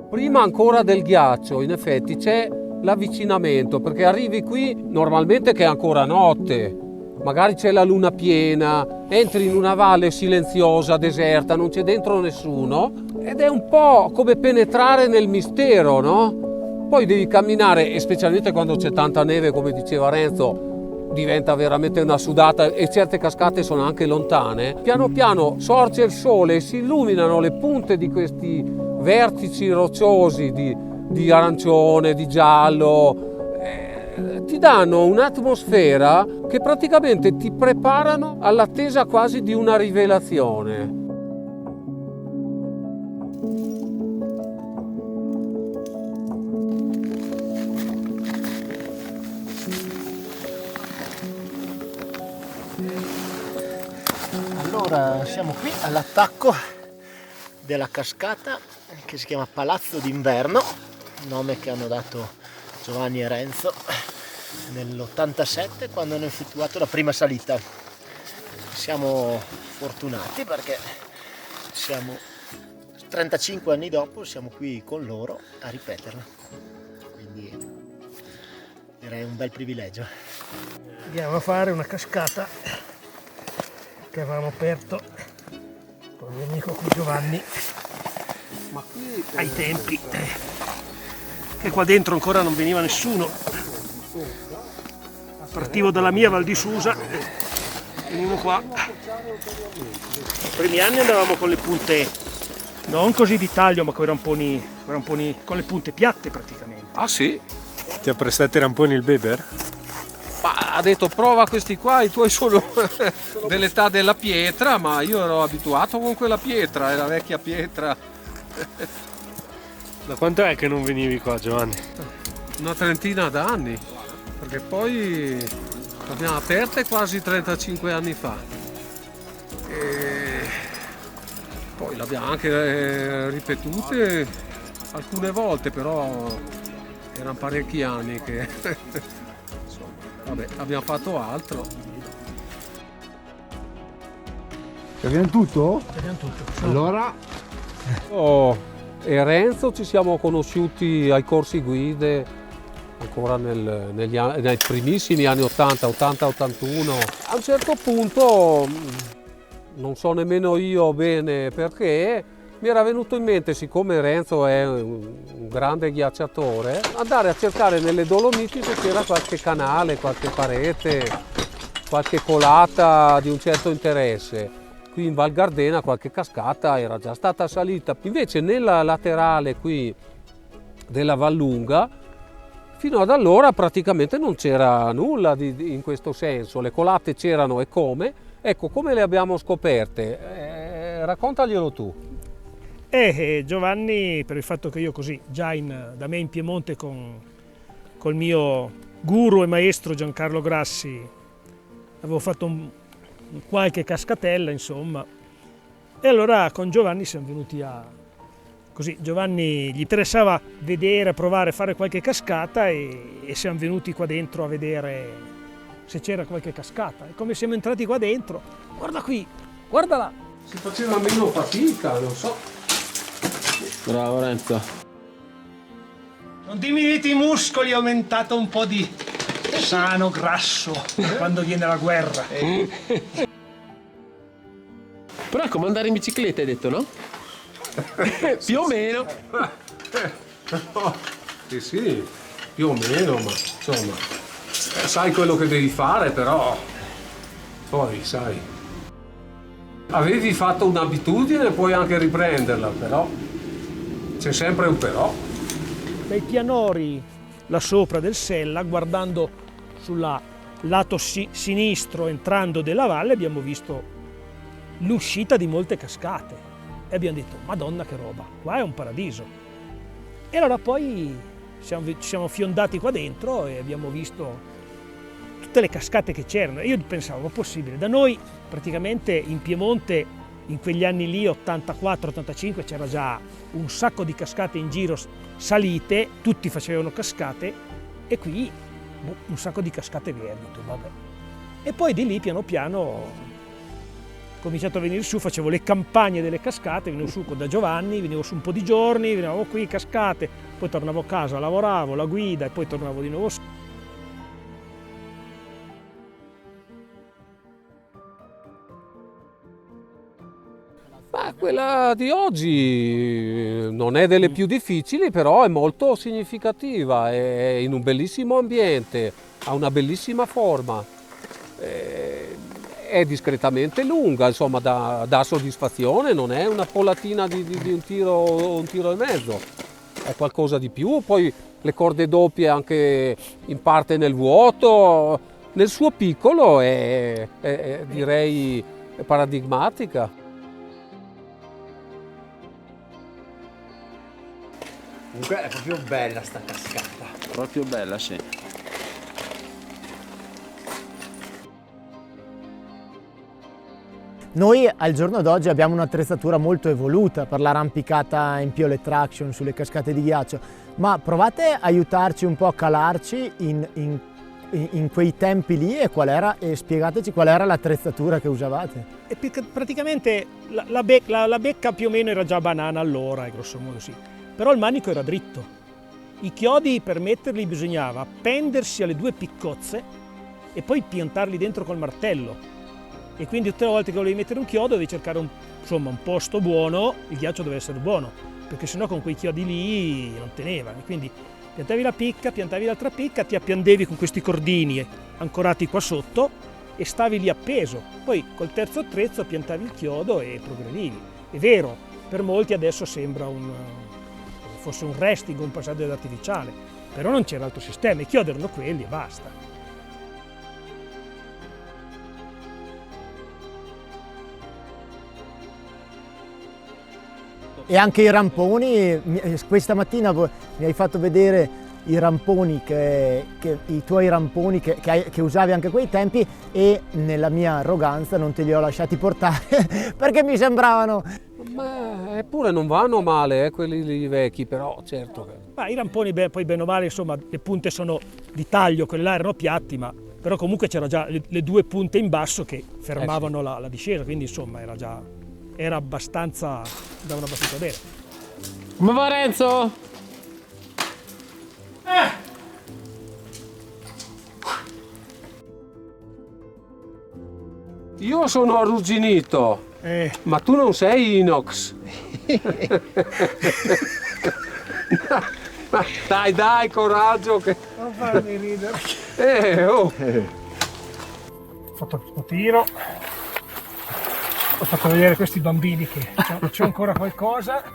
Prima ancora del ghiaccio, in effetti, c'è l'avvicinamento, perché arrivi qui normalmente che è ancora notte, magari c'è la luna piena, entri in una valle silenziosa, deserta, non c'è dentro nessuno ed è un po' come penetrare nel mistero, no? Poi devi camminare, e specialmente quando c'è tanta neve, come diceva Renzo, diventa veramente una sudata e certe cascate sono anche lontane. Piano piano sorge il sole e si illuminano le punte di questi vertici rocciosi di arancione, di giallo, ti danno un'atmosfera che praticamente ti preparano all'attesa quasi di una rivelazione. Allora, siamo qui all'attacco della cascata che si chiama Palazzo d'Inverno, nome che hanno dato Giovanni e Renzo nell'87 quando hanno effettuato la prima salita. Siamo fortunati perché siamo 35 anni dopo, siamo qui con loro a ripeterla, quindi direi un bel privilegio. Andiamo a fare una cascata che avevamo aperto con il mio amico qui Giovanni, ma qui ai tempi che qua dentro ancora non veniva nessuno. Partivo dalla mia Val di Susa, venivo qua. I primi anni andavamo con le punte non così di taglio, ma con i ramponi con le punte piatte praticamente. Ah sì? Ti ha prestato i ramponi il Beber? Ma ha detto prova questi qua, i tuoi sono dell'età della pietra, ma io ero abituato con quella pietra, è la vecchia pietra. Da quanto è che non venivi qua, Giovanni? Una trentina d'anni, perché poi l'abbiamo aperta quasi 35 anni fa. E poi l'abbiamo anche ripetute alcune volte, però erano parecchi anni che insomma, vabbè, abbiamo fatto altro. Abbiamo tutto? Abbiamo tutto. Allora, E Renzo ci siamo conosciuti ai corsi guide ancora nei primissimi anni 80, 80-81. A un certo punto, non so nemmeno io bene perché, mi era venuto in mente, siccome Renzo è un grande ghiacciatore, andare a cercare nelle Dolomiti se c'era qualche canale, qualche parete, qualche colata di un certo interesse. Qui in Val Gardena qualche cascata era già stata salita. Invece nella laterale qui della Vallunga, fino ad allora praticamente non c'era nulla in questo senso. Le colate c'erano e come. Ecco, come le abbiamo scoperte? Raccontaglielo tu. Giovanni, per il fatto che io così, già da me in Piemonte col mio guru e maestro Giancarlo Grassi, avevo fatto qualche cascatella, insomma, e allora con Giovanni siamo venuti così, Giovanni gli interessava vedere, provare a fare qualche cascata e siamo venuti qua dentro a vedere se c'era qualche cascata. E come siamo entrati qua dentro, guarda qui, guarda là, Si faceva meno fatica, non so. Bravo Renzo. non diminuiti i muscoli, è aumentato un po' di sano grasso quando viene la guerra. Però è come andare in bicicletta, hai detto, no? Più o meno. Sì, più o meno, ma insomma, sai quello che devi fare, però poi sai. Avevi fatto un'abitudine, puoi anche riprenderla, però c'è sempre un però. Dai pianori là sopra del Sella, guardando sul lato sinistro entrando della valle, abbiamo visto l'uscita di molte cascate e abbiamo detto Madonna che roba, qua è un paradiso. E allora poi ci siamo fiondati qua dentro e abbiamo visto tutte le cascate che c'erano. Io pensavo, ma possibile? Da noi praticamente in Piemonte in quegli anni lì, 84-85, c'era già un sacco di cascate in giro salite, tutti facevano cascate e qui un sacco di cascate verdi, vabbè. E poi di lì piano piano cominciato a venire su, facevo le campagne delle cascate, venivo su da Giovanni, venivo su un po' di giorni, venivo qui, cascate, poi tornavo a casa, lavoravo, la guida e poi tornavo di nuovo su. Ma quella di oggi non è delle più difficili, però è molto significativa, è in un bellissimo ambiente, ha una bellissima forma, è discretamente lunga, insomma dà soddisfazione, non è una polatina di un tiro e mezzo, è qualcosa di più. Poi le corde doppie anche in parte nel vuoto, nel suo piccolo direi paradigmatica. Comunque è proprio bella sta cascata. Proprio bella, sì. Noi al giorno d'oggi abbiamo un'attrezzatura molto evoluta per l'arrampicata in pole traction sulle cascate di ghiaccio, ma provate a aiutarci un po' a calarci in quei tempi lì e spiegateci qual era l'attrezzatura che usavate. E praticamente la becca più o meno era già banana allora, grosso modo sì. Però il manico era dritto. I chiodi per metterli bisognava appendersi alle due piccozze e poi piantarli dentro col martello. E quindi tutte le volte che volevi mettere un chiodo dovevi cercare un posto buono, il ghiaccio doveva essere buono, perché sennò con quei chiodi lì non teneva. E quindi piantavi la picca, piantavi l'altra picca, ti appendevi con questi cordini ancorati qua sotto e stavi lì appeso. Poi col terzo attrezzo piantavi il chiodo e progredivi. È vero, per molti adesso sembra fosse un resting, un passaggio artificiale, però non c'era altro sistema, i chiodi erano quelli e basta. E anche i ramponi, questa mattina mi hai fatto vedere i ramponi, i tuoi ramponi che usavi anche a quei tempi, e nella mia arroganza non te li ho lasciati portare perché mi sembravano... Ma eppure non vanno male, quelli lì vecchi, però certo. Ma i ramponi, poi bene o male, insomma, le punte sono di taglio, quelle là erano piatti, però comunque c'era già le due punte in basso che fermavano la discesa, quindi insomma era abbastanza, andavano abbastanza bene. Come va Renzo? Io sono arrugginito, ma tu non sei inox. Dai, coraggio che... Non farmi ridere. Oh. Ho fatto il tiro, ho fatto vedere questi bambini che c'è ancora qualcosa e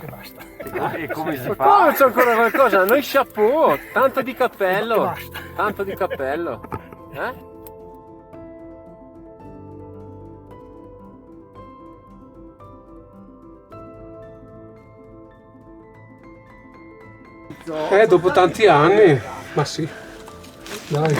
basta. E come si Come fa? c'è ancora qualcosa? Noi chapeau, tanto di E cappello. basta. Tanto di cappello. Dopo tanti anni, ma sì, dai.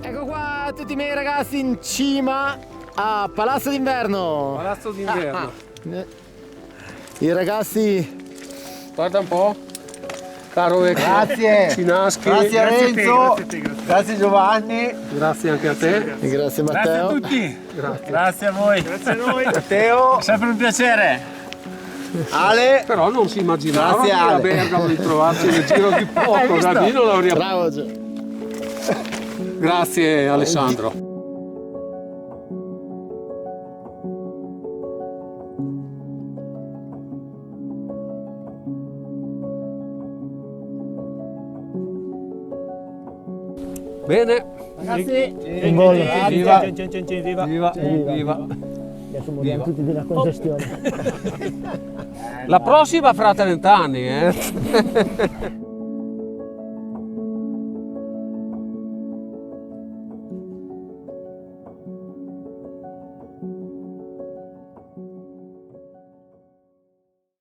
Ecco qua tutti i miei ragazzi in cima a Palazzo d'Inverno. Palazzo d'Inverno. I ragazzi... Guarda un po', caro vecchio. Grazie. Finaschi. Grazie Renzo. Grazie a te. Grazie Giovanni. Grazie anche a te. E grazie Matteo. Grazie a tutti. Grazie. Grazie a voi. Grazie a noi. Matteo. È sempre un piacere. Ale. Però non si immaginava Grazie, che a Ale. Bergamo di trovarci nel giro di poco, da lì non l'avremmo... Bravo Gio. Grazie Alessandro. Bene, Ragazzi, In volo. Viva. Viva. viva. Adesso moriamo tutti di una congestione. La prossima fra 30 anni, eh?